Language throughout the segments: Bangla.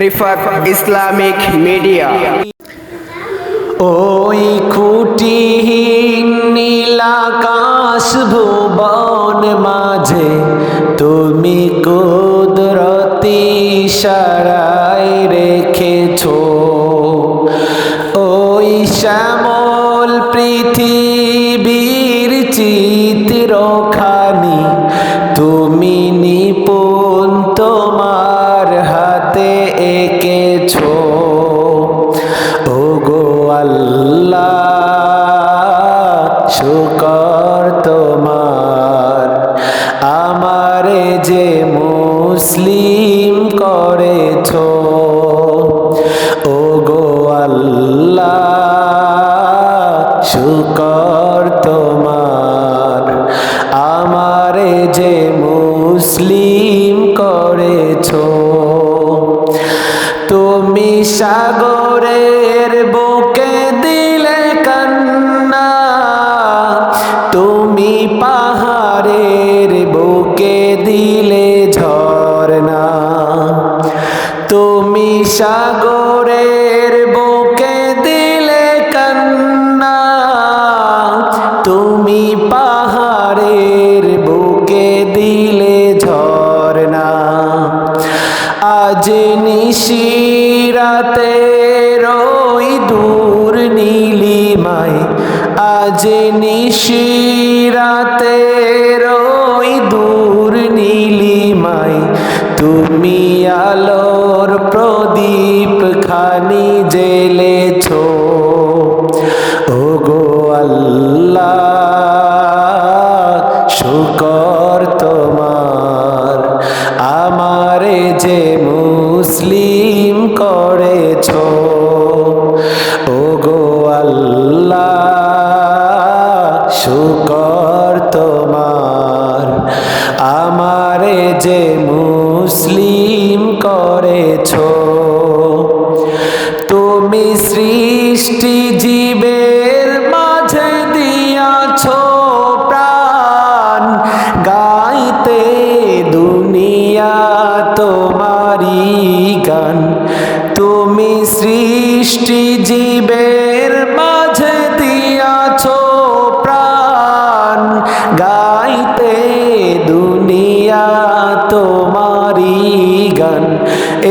Rifat Islamic media. ওই খুঁটিহীন নীলাকাশ ভুবন মাঝে তুমি কুদরতি ইশারায় রেখেছো ওই শ্যামল পৃথিবীর চিত্রখানি তুমি নিপুণ তোমার হাতে এঁকেছো। ওগো আল্লাহ শুকর তোমার আমারে যে মুসলিম করেছো। ওগো আল্লাহ শুকর তোমার আমারে যে মুসলিম করেছো। তুমি সাগরের বুকে দিলে কান্না তুমি পাহাড়ের বুকে দিলে ঝরনা। তুমি সাগরের বুকে দিলে কান্না তুমি পাহাড়ের বুকে দিলে ঝরনা। আজ নিশিরাতে রই দূর নীলিমায় আজ নিশিরাতে রই দূর নীলিমায় তুমি আলোর প্রদীপ খানি জ্বেলেছো। ওগো আল্লাহ শুকর তোমার আমারে যে মুসলিম করেছো। ওগো আল্লাহ শুকর তোমার আমারে যে মুসলিম করেছো। তুমি সৃষ্টি জীবের মাঝে দিয়াছো প্রাণ গাইতে দুনিয়া তোমারি গান। তুমি সৃষ্টি জীবের মাঝে দিয়াছো প্রাণ গাইতে দুনিয়া তোমারি গান।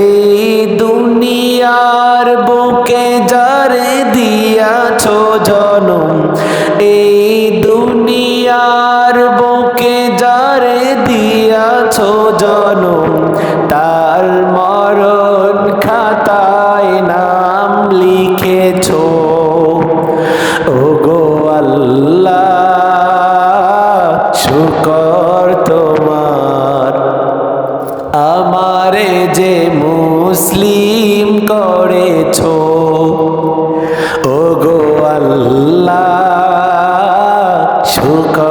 এই দুনিয়ার বুকে যারে দিয়াছো জনম এই দুনিয়ার বুকে যারে দিয়াছো জনম তার মরণ খাতায় নাম লিখেছো। ওগো আল্লাহ শুকর তোমার আমারে যে মুসলিম করেছো। ওগো আল্লাহ শুকর